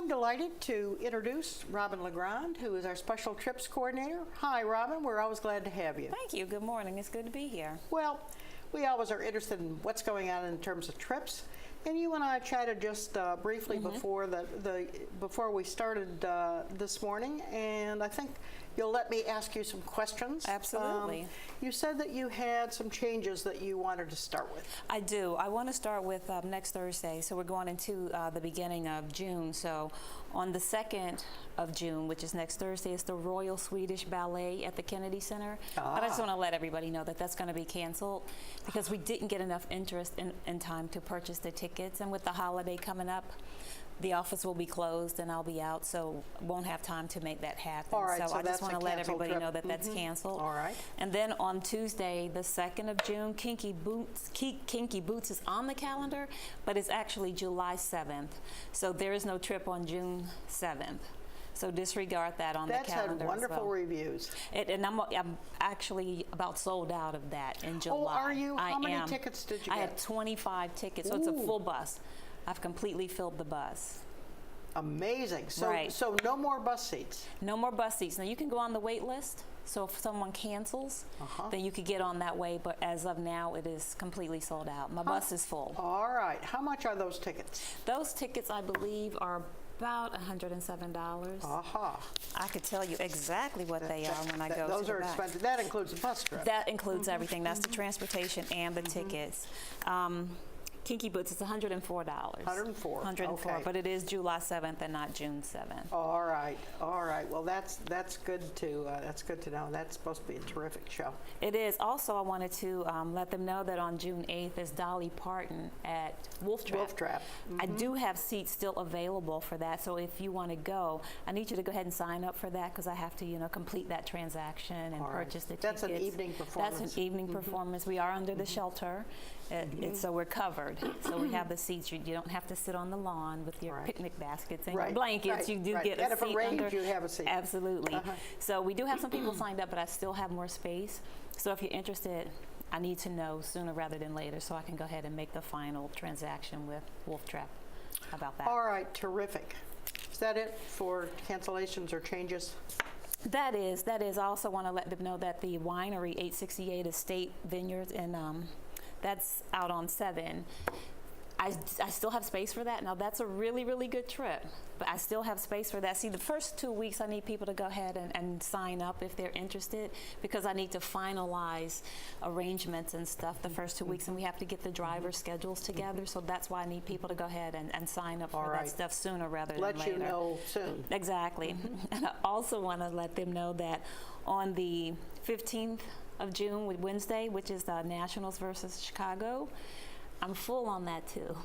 delighted to introduce Robin LeGrand, who is our Special Trips Coordinator. Hi, Robin. We're always glad to have you. Thank you. Good morning. It's good to be here. Well, we always are interested in what's going on in terms of trips. And you and I chatted just briefly before before we started this morning, and I think you'll let me ask you some questions. Absolutely. You said that you had some changes that you wanted to start with. I do. I want to start with next Thursday. So we're going into the beginning of June. So on the 2nd of June, which is next Thursday, is the Royal Swedish Ballet at the Kennedy Center. But I just want to let everybody know that that's going to be canceled because we didn't get enough interest in time to purchase the tickets. And with the holiday coming up, the office will be closed and I'll be out, so won't have time to make that happen. All right, so I just want to let everybody trip. know that that's canceled. All right. And then on Tuesday, the 2nd of June, Kinky Boots is on the calendar, but it's actually July 7th. So there is no trip on June 7th. So disregard that on the calendar. That's had wonderful reviews. And I'm actually about sold out of that in July. Oh, are you? How many am. tickets did you get? I had 25 tickets, so it's a full bus. I've completely filled the bus. Amazing. So, Right. so no more bus seats. No more bus seats. Now you can go on the wait list. So if someone cancels, then you could get on that way. But as of now, it is completely sold out. My bus is full. All right. How much are those tickets? Those tickets, I believe, are about $107. I could tell you exactly what they are when I go to the back. Those are expensive. That includes the bus trip. That includes everything. That's the transportation and the tickets. Kinky Boots is $104. $104, okay. But it is July 7th and not June 7th. All right, all right. Well, that's good to know. That's supposed to be a terrific show. It is. Also, I wanted to let them know that on June 8th is Dolly Parton at Wolf Trap. I do have seats still available for that. So if you want to go, I need you to go ahead and sign up for that because I have to, complete that transaction and purchase the tickets. That's an evening performance. That's an evening performance. We are under the shelter, so we're covered. So we have the seats. You don't have to sit on the lawn with your picnic baskets and your blankets. You do get a seat. And if it rains, you have a seat. Absolutely. So we do have some people signed up, but I still have more space. So if you're interested, I need to know sooner rather than later so I can go ahead and make the final transaction with Wolf Trap about that. All right, terrific. Is that it for cancellations or changes? That is. I also want to let them know that the winery, 868 Estate Vineyards, and that's out on 7. I still have space for that. Now, that's a really, really good trip, but I still have space for that. See, the first 2 weeks, I need people to go ahead and sign up if they're interested because I need to finalize arrangements and stuff the first 2 weeks, and we have to get the driver schedules together. So that's why I need people to go ahead and sign up for that stuff sooner rather than later. Let you know soon. Exactly. And I also want to let them know that on the 15th of June, Wednesday, which is the Nationals versus Chicago, I'm full on that too.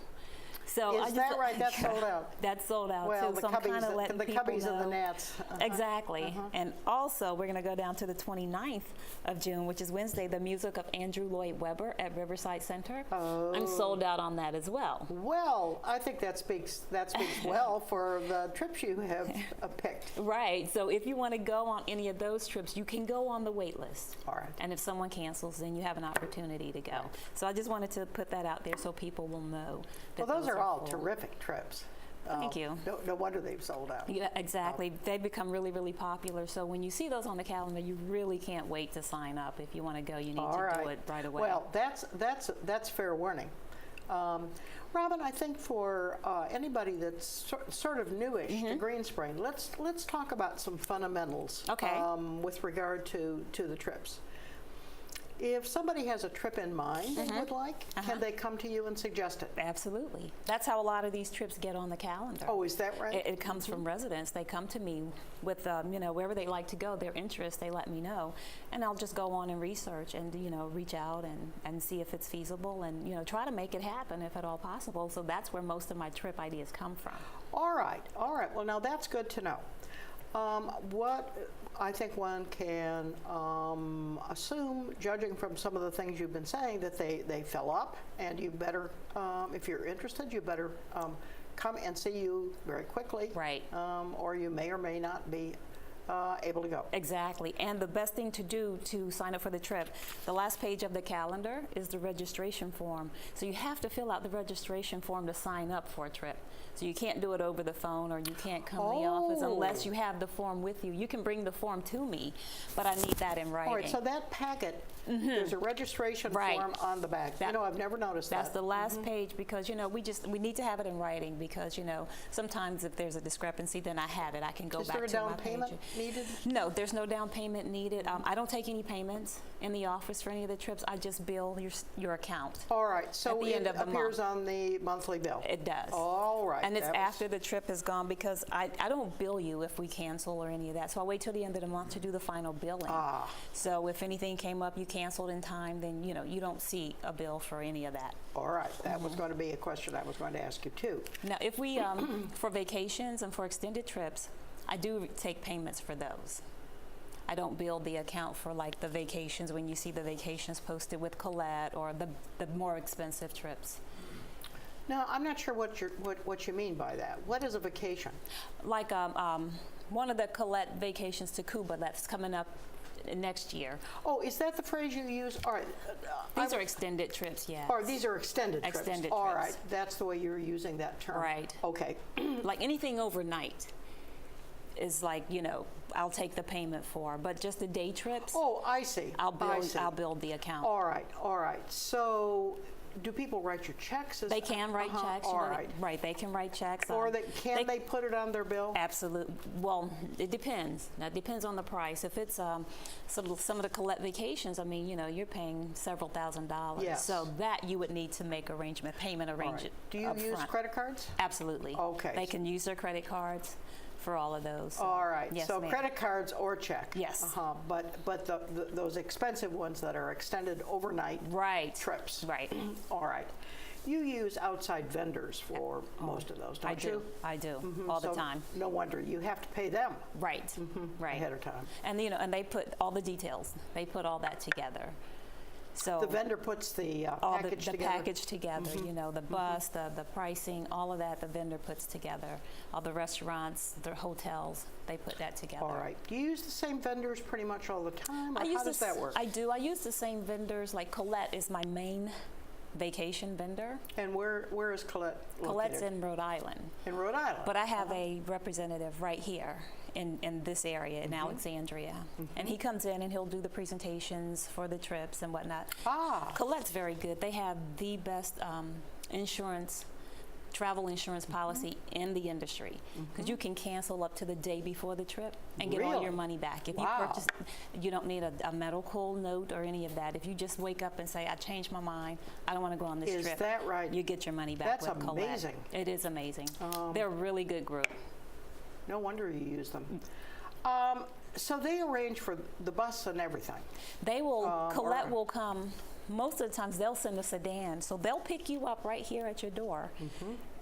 So is that right? That's sold out. That's sold out well, too. So I'm kind of letting people Cubbies know. And the Nats. Exactly. And also, we're going to go down to the 29th of June, which is Wednesday, the music of Andrew Lloyd Webber at Riverside Center. I'm sold out on that as well. Well, I think that speaks well for the trips you have picked. Right. So if you want to go on any of those trips, you can go on the wait list. All right. And if someone cancels, then you have an opportunity to go. So I just wanted to put that out there so people will know. Well, those are all terrific trips. Thank you. No wonder they've sold out. Yeah, exactly. They've become really, really popular. So when you see those on the calendar, you really can't wait to sign up. If you want to go, you need to do it right away. Well, that's fair warning. Robin, I think for anybody that's sort of newish to Greenspring, let's talk about some fundamentals with regard to the trips. If somebody has a trip in mind they would like, can they come to you and suggest it? Absolutely. That's how a lot of these trips get on the calendar. Oh, is that right? It comes from residents. They come to me with, wherever they like to go, their interest, they let me know. And I'll just go on and research and, reach out and see if it's feasible and, try to make it happen if at all possible. So that's where most of my trip ideas come from. All right. Well, now that's good to know. What I think one can assume, judging from some of the things you've been saying, that they fill up, and you better, if you're interested, you better come and see you very quickly. Right. Or you may or may not be able to go. Exactly. And the best thing to do to sign up for the trip, the last page of the calendar is the registration form. So you have to fill out the registration form to sign up for a trip. So you can't do it over the phone, or you can't come to the office unless you have the form with you. You can bring the form to me, but I need that in writing. All right, so that packet, there's a registration form on the back. I've never noticed that. That's the last page, because, we need to have it in writing, because, sometimes if there's a discrepancy, then I have it. I can go back to my page. Is there a down payment needed? No, there's no down payment needed. I don't take any payments in the office for any of the trips. I just bill your account. All right, so at the end of the appears month. On the monthly bill. It does. All right. And it's after the trip is gone, because I don't bill you if we cancel or any of that. So I wait till the end of the month to do the final billing. So if anything came up, you canceled in time, then you don't see a bill for any of that. All right, that was going to be a question I was going to ask you too. Now, if we for vacations and for extended trips, I do take payments for those. I don't build the account for like the vacations when you see the vacations posted with Colette, or the more expensive trips. Now, I'm not sure what you mean by that. What is a vacation? Like one of the Colette vacations to Cuba that's coming up next year. Oh, is that the phrase you use? All right. These are extended trips, yes. Or these are extended trips. Extended All trips. right, that's the way you're using that term. Right. Okay. Like anything overnight is like, I'll take the payment for, but just the day trips. Oh, I see. I'll build the account. All right. So, do people write your checks? They can write checks. All right. Right, they can write checks. Or can they put it on their bill? Absolutely. Well, it depends. Now, it depends on the price. If it's some of the Colette vacations, you're paying several $1,000s. Yes. So that you would need to make payment arrangement. Do you use credit cards? Absolutely. Okay. They can use their credit cards for all of those. All right. Yes, so ma'am. credit cards or check. Yes. But those expensive ones that are extended overnight trips. Right. All right. You use outside vendors for most of those, don't you? I do. All the time. No wonder you have to pay them. Right. Right. Ahead of time. And and they put all the details. They put all that together. So the vendor puts the package together. Package together, the bus, the pricing, all of that the vendor puts together. All the restaurants, the hotels, they put that together. All right. Do you use the same vendors pretty much all the time, or how does that work? I do. I use the same vendors. Like Colette is my main vacation vendor. And where is Colette located? Colette's in Rhode Island. In Rhode Island. But I have a representative right here in this area, in Alexandria. And he comes in and he'll do the presentations for the trips and whatnot. Colette's very good. They have the best travel insurance policy in the industry, because you can cancel up to the day before the trip and get all your money back. If you purchase, you don't need a medical note or any of that. If you just wake up and say, I changed my mind, I don't want to go on this trip. Is that right? You get your money back with Colette. That's amazing. It is amazing. They're a really good group. No wonder you use them. So they arrange for the bus and everything. They will, Colette will come. Most of the times they'll send a sedan, so they'll pick you up right here at your door,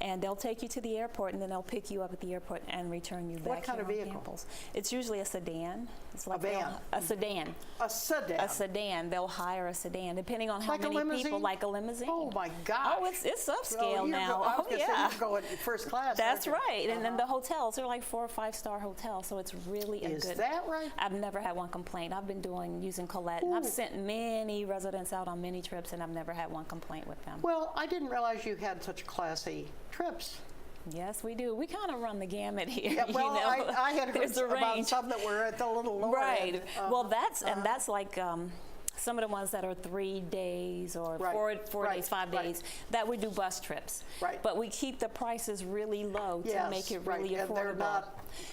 and they'll take you to the airport, and then they'll pick you up at the airport and return you back. What kind of vehicle? Campus. It's usually a sedan. It's like a van. A sedan. A sedan. A sedan. They'll hire a sedan, depending on how many people. Like a limousine. Oh my gosh. Oh, it's upscale now. I was gonna say you're going first class. That's right. And then the hotels are like 4 or 5 star hotels, so it's really a good. Is that right? I've never had one complaint. I've been using Colette, and I've sent many residents out on many trips, and I've never had one complaint with them. Well, I didn't realize you had such classy trips. Yes, we do. We kind of run the gamut here. Yeah, well, I had heard about some that were at the little lower end. Well, that's like some of the ones that are 3 days or 4 days, 5 days, that we do bus trips. Right. But we keep the prices really low to make it really affordable.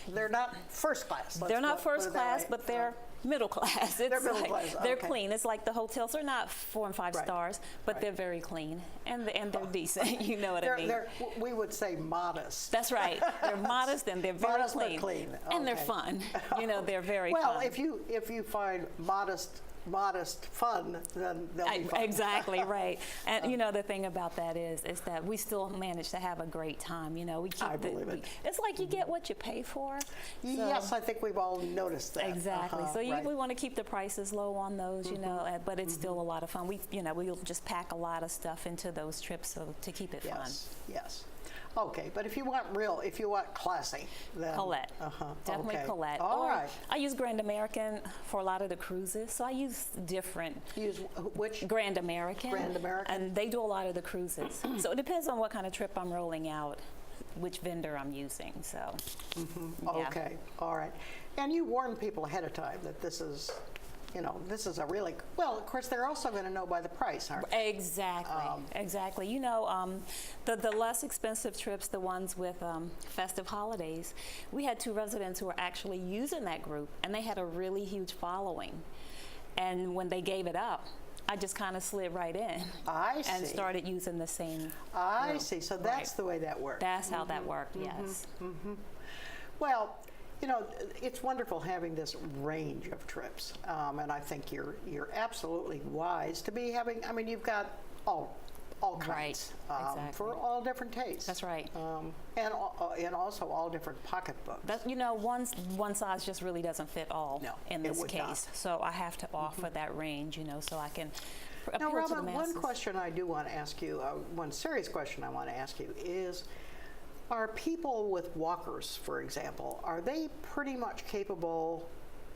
And they're not first class. They're not first class, but they're middle class. They're middle class. They're clean. It's like the hotels are not 4 and 5 stars, but they're very clean and they're decent. You know what I mean? We would say modest. That's right. They're modest and they're very modest clean. But clean. And they're fun. They're very fun. Well, if you find modest fun, then they'll be fun. Exactly, right. And the thing about that is that we still manage to have a great time. We keep it's like you get what you pay for. Yes, I think we've all noticed that. Exactly. We want to keep the prices low on those, but it's still a lot of fun. We'll just pack a lot of stuff into those trips to keep it fun. Yes. Okay, but if you want classy, then Colette. Definitely okay. Colette. All right. I use Grand American for a lot of the cruises, so I use different. Use which? Grand American. Grand American. And they do a lot of the cruises. So it depends on what kind of trip I'm rolling out, which vendor I'm using. So. Yeah. Okay. All right. And you warn people ahead of time that this is. This is a really, well, of course, they're also going to know by the price, aren't they? Exactly, exactly. The less expensive trips, the ones with festive holidays, we had 2 residents who were actually using that group, and they had a really huge following. And when they gave it up, I just kind of slid right in. I see. And started using the same I group. see. So that's the way that works. That's how that worked, yes. Well, it's wonderful having this range of trips, and I think you're absolutely wise to be having. I mean, you've got all kinds Exactly. for all different tastes. That's right. And also all different pocketbooks. One size just really doesn't fit all in this case. Not. So I have to offer that range, so I can appeal Now, to the Robin, masses. one question I do want to ask you, one serious question I want to ask you is, are people with walkers, for example, are they pretty much capable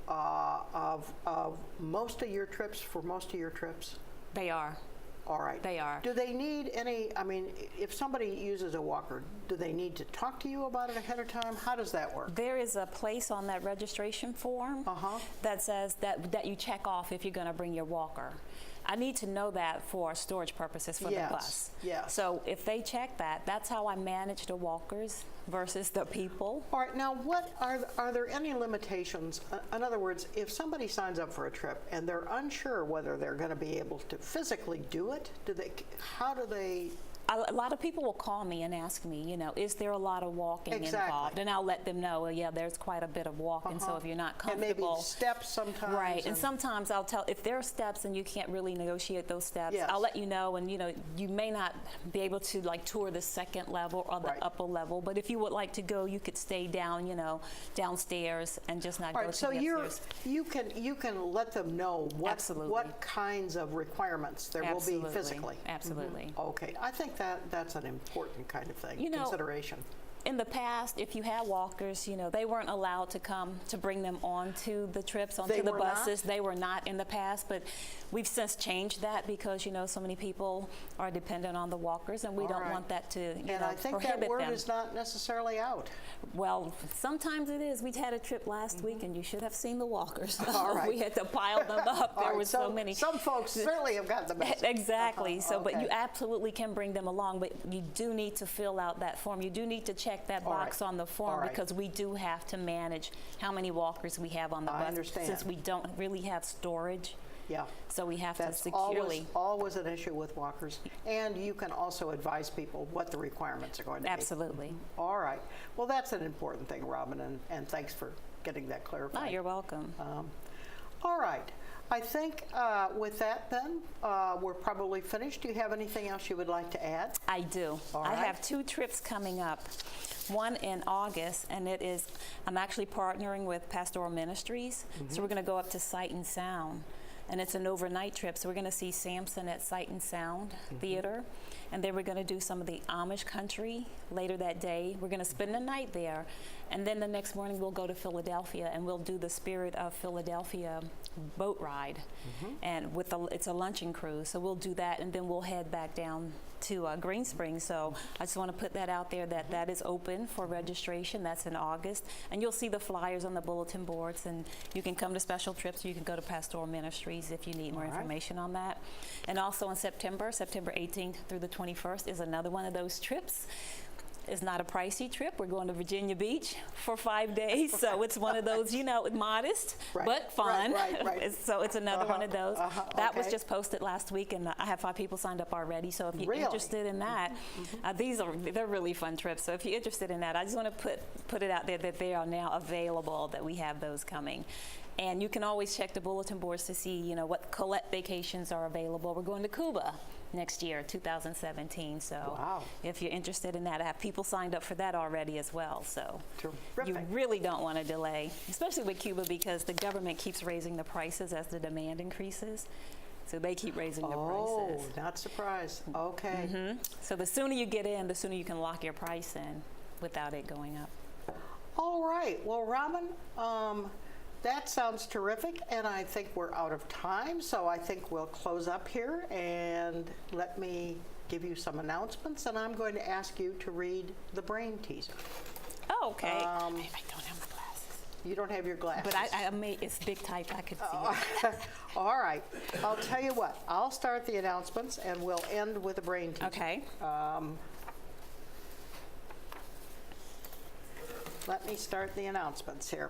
of most of your trips, for most of your trips? They are. All right. They are. Do they need if somebody uses a walker, do they need to talk to you about it ahead of time? How does that work? There is a place on that registration form that says that you check off if you're going to bring your walker. I need to know that for storage purposes for the bus. Yes. So if they check that, that's how I manage the walkers versus the people. All right. Now, what are there any limitations? In other words, if somebody signs up for a trip and they're unsure whether they're going to be able to physically do it, how do they? A lot of people will call me and ask me, is there a lot of walking involved? And I'll let them know, well, yeah, there's quite a bit of walking, so if you're not comfortable. And maybe steps sometimes. Right, and sometimes I'll tell, if there are steps and you can't really negotiate those steps, I'll let you know, and you may not be able to tour the second level or the upper level, but if you would like to go, you could stay down, downstairs and just not go to the upstairs. You can let them know what kinds of requirements there will be physically. Absolutely. Okay, I think that's an important kind of thing, consideration. In the past, if you had walkers, they weren't allowed to come to bring them onto the trips, onto the buses. They were not in the past, but we've since changed that because, so many people are dependent on the walkers, and we don't want that to, and I think that word is not necessarily out. Well, sometimes it is. We had a trip last week, and you should have seen the walkers. All right. We had to pile them up. There were so many. Some folks certainly have got the message. Exactly. But you absolutely can bring them along, but you do need to fill out that form. You do need to check that box on the form because we do have to manage how many walkers we have on the bus. I understand. Since we don't really have storage. Yeah. So we have to securely. That's always an issue with walkers. And you can also advise people what the requirements are going to be. Absolutely. All right. Well, that's an important thing, Robin, and thanks for getting that clarified. Oh, you're welcome. All right. I think with that then, we're probably finished. Do you have anything else you would like to add? I do. I have 2 trips coming up. One in August, and I'm actually partnering with Pastoral Ministries. So we're going to go up to Sight and Sound. And it's an overnight trip. So we're going to see Samson at Sight and Sound Theater. And then we're going to do some of the Amish country later that day. We're going to spend the night there. And then the next morning we'll go to Philadelphia and we'll do the Spirit of Philadelphia boat ride. And it's a luncheon cruise. So we'll do that, and then we'll head back down to Green Springs. So I just want to put that out there that is open for registration. That's in August. And you'll see the flyers on the bulletin boards, and you can come to Special Trips, or you can go to Pastoral Ministries if you need more information on that. And also in September 18th through the 21st is another one of those trips. It's not a pricey trip. We're going to Virginia Beach for 5 days. So it's one of those, modest, but fun. Right. So it's another one of those. That was just posted last week, and I have 5 people signed up already. So if you're interested in that, they're really fun trips. So if you're interested in that, I just want to put it out there that they are now available, that we have those coming. And you can always check the bulletin boards to see, what Colette vacations are available. We're going to Cuba next year, 2017. So if you're interested in that, I have people signed up for that already as well. So you really don't want to delay, especially with Cuba, because the government keeps raising the prices as the demand increases. So they keep raising their Oh, prices. not surprised. Okay. So the sooner you get in, the sooner you can lock your price in without it going up. All right. Well, Robin, that sounds terrific, and I think we're out of time, so I think we'll close up here, and let me give you some announcements, and I'm going to ask you to read the brain teaser. Oh, okay. I don't have my glasses. You don't have your glasses. But I made it's big type. I could see it. All right. I'll tell you what. I'll start the announcements, and we'll end with a brain teaser. Okay. Let me start the announcements here.